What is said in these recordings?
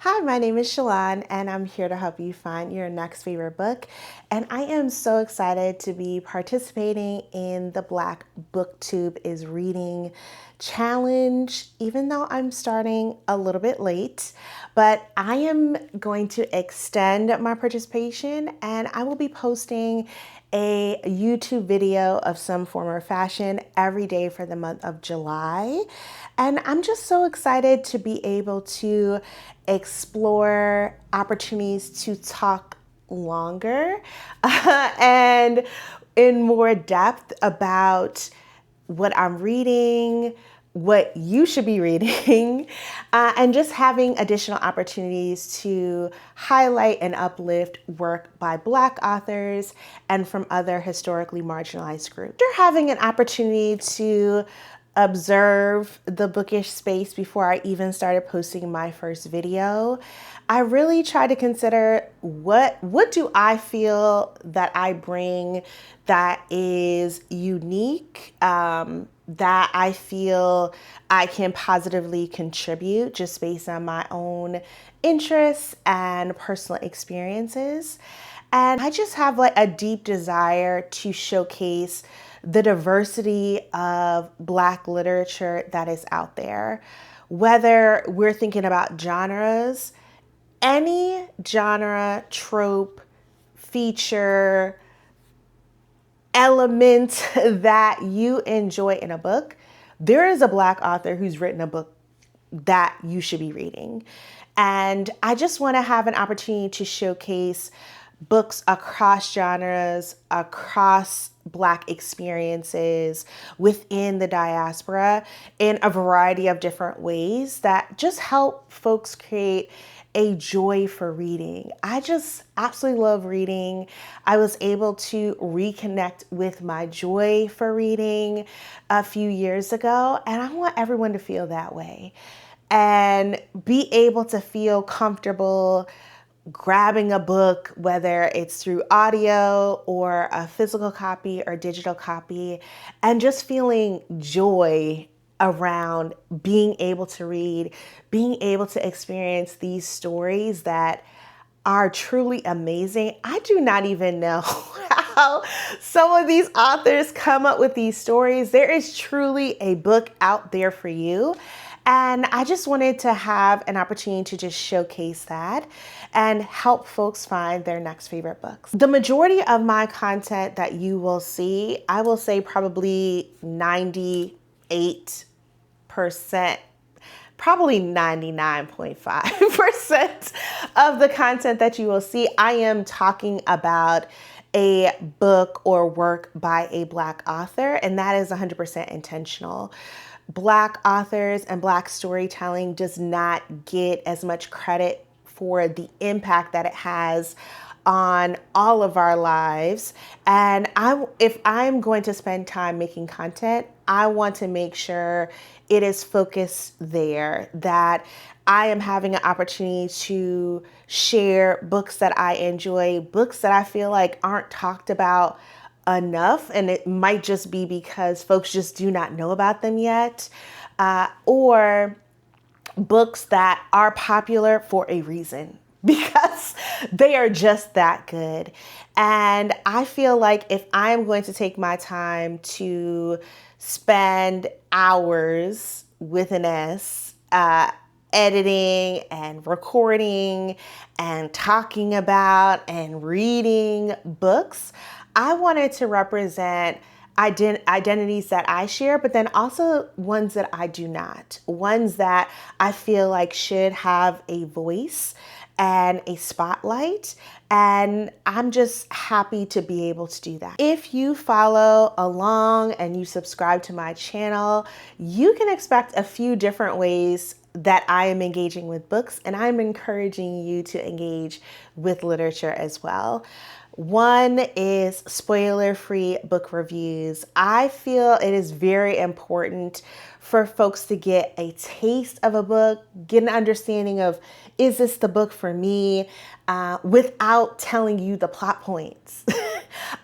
Hi, my name is Shalon, and I'm here to help you find your next favorite book. And I am so excited to be participating in the Black BookTube is Reading Challenge, even though I'm starting a little bit late. But I am going to extend my participation, and I will be posting a YouTube video of some form or fashion every day for the month of July. And I'm just so excited to be able to explore opportunities to talk longer and in more depth about what I'm reading, what you should be reading, and just having additional opportunities to highlight and uplift work by Black authors and from other historically marginalized groups. After having an opportunity to observe the bookish space before I even started posting my first video, I really try to consider what do I feel that I bring that is unique, that I feel I can positively contribute just based on my own interests and personal experiences. And I just have like a deep desire to showcase the diversity of Black literature that is out there. Whether we're thinking about genres, any genre, trope, feature, element that you enjoy in a book, there is a Black author who's written a book that you should be reading. And I just want to have an opportunity to showcase books across genres, across Black experiences within the diaspora in a variety of different ways that just help folks create a joy for reading. I just absolutely love reading. I was able to reconnect with my joy for reading a few years ago, and I want everyone to feel that way and be able to feel comfortable grabbing a book, whether it's through audio or a physical copy or digital copy, and just feeling joy around being able to read, being able to experience these stories that are truly amazing. I do not even know how some of these authors come up with these stories. There is truly a book out there for you. And I just wanted to have an opportunity to just showcase that and help folks find their next favorite books. The majority of my content that you will see, I will say probably 98%, probably 99.5% of the content that you will see, I am talking about a book or work by a Black author, and that is 100% intentional. Black authors and Black storytelling does not get as much credit for the impact that it has on all of our lives. And if I'm going to spend time making content, I want to make sure it is focused there, that I am having an opportunity to share books that I enjoy, books that I feel like aren't talked about enough, and it might just be because folks just do not know about them yet, or books that are popular for a reason because they are just that good. And I feel like if I'm going to take my time to spend hours with an S, editing and recording and talking about and reading books, I wanted to represent identities that I share, but then also ones that I do not, ones that I feel like should have a voice and a spotlight. And I'm just happy to be able to do that. If you follow along and you subscribe to my channel, you can expect a few different ways that I am engaging with books, and I'm encouraging you to engage with literature as well. One is spoiler-free book reviews. I feel it is very important for folks to get a taste of a book, get an understanding of, is this the book for me, without telling you the plot points.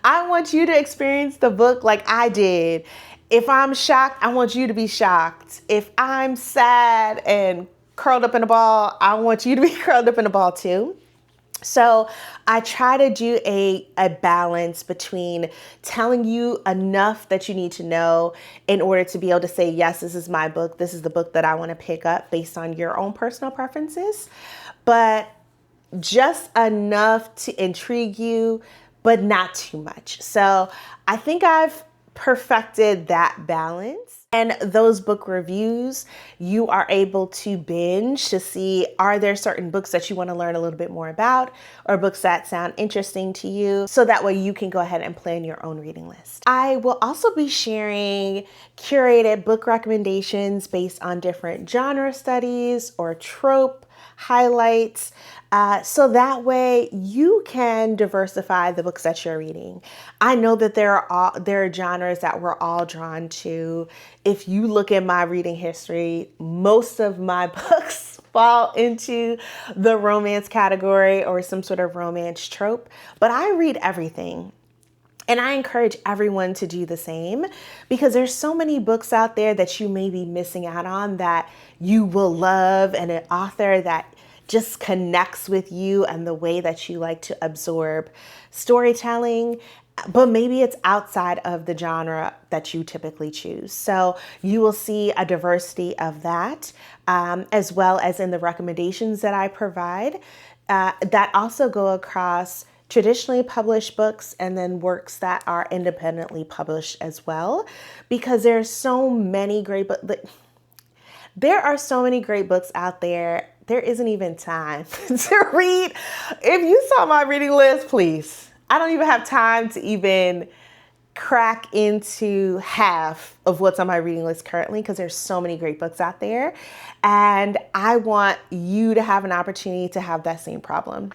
I want you to experience the book like I did. If I'm shocked, I want you to be shocked. If I'm sad and curled up in a ball, I want you to be curled up in a ball too. So I try to do a balance between telling you enough that you need to know in order to be able to say, yes, this is my book. This is the book that I want to pick up based on your own personal preferences, but just enough to intrigue you, but not too much. So I think I've perfected that balance. And those book reviews, you are able to binge to see, are there certain books that you want to learn a little bit more about, or books that sound interesting to you, so that way you can go ahead and plan your own reading list. I will also be sharing curated book recommendations based on different genre studies or trope highlights, so that way you can diversify the books that you're reading. I know that there are genres that we're all drawn to. If you look at my reading history, most of my books fall into the romance category or some sort of romance trope, but I read everything. And I encourage everyone to do the same, because there's so many books out there that you may be missing out on that you will love, and an author that just connects with you and the way that you like to absorb storytelling, but maybe it's outside of the genre that you typically choose. So you will see a diversity of that, as well as in the recommendations that I provide, that also go across traditionally published books and then works that are independently published as well, because there's so many great books. There are so many great books out there. There isn't even time to read. If you saw my reading list, please, I don't even have time to even crack into half of what's on my reading list currently, because there's so many great books out there. And I want you to have an opportunity to have that same problem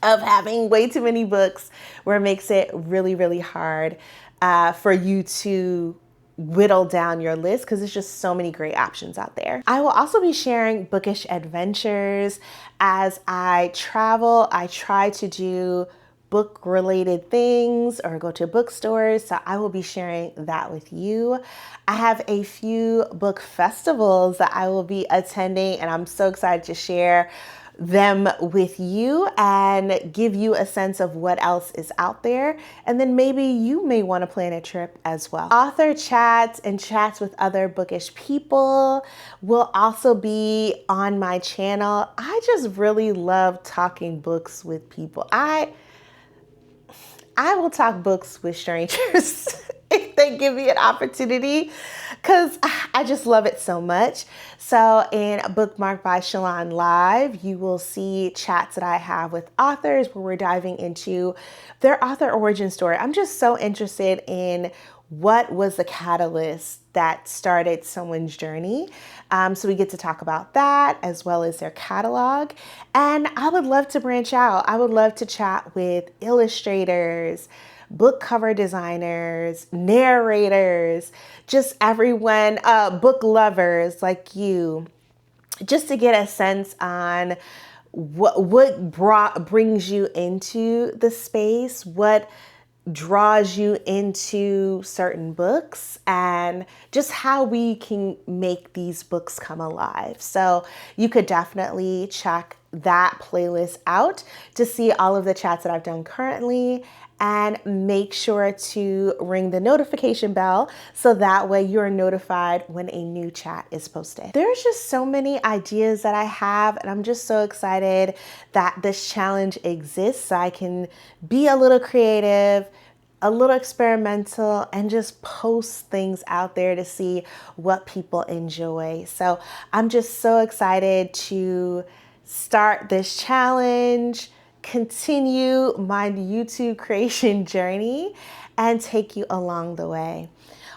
of having way too many books, where it makes it really, really hard for you to whittle down your list, because there's just so many great options out there. I will also be sharing bookish adventures. As I travel, I try to do book related things or go to bookstores, so I will be sharing that with you. I have a few book festivals that I will be attending, and I'm so excited to share them with you and give you a sense of what else is out there. And then maybe you may want to plan a trip as well. Author chats and chats with other bookish people will also be on my channel. I just really love talking books with people. I will talk books with strangers if they give me an opportunity, because I just love it so much. So in Bookmark by Shalon Live, you will see chats that I have with authors where we're diving into their author origin story. I'm just so interested in what was the catalyst that started someone's journey. So we get to talk about that as well as their catalog. And I would love to branch out. I would love to chat with illustrators, book cover designers, narrators, just everyone, book lovers like you, just to get a sense on what brings you into the space, what draws you into certain books, and just how we can make these books come alive. So you could definitely check that playlist out to see all of the chats that I've done currently, and make sure to ring the notification bell so that way you're notified when a new chat is posted. There's just so many ideas that I have, and I'm just so excited that this challenge exists so I can be a little creative, a little experimental, and just post things out there to see what people enjoy. So I'm just so excited to start this challenge, continue my YouTube creation journey, and take you along the way.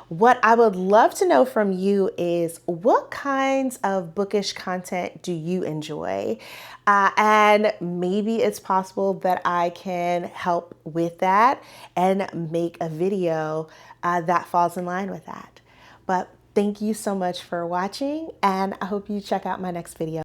What I would love to know from you is, what kinds of bookish content do you enjoy? And maybe it's possible that I can help with that and make a video that falls in line with that. But thank you so much for watching, and I hope you check out my next video.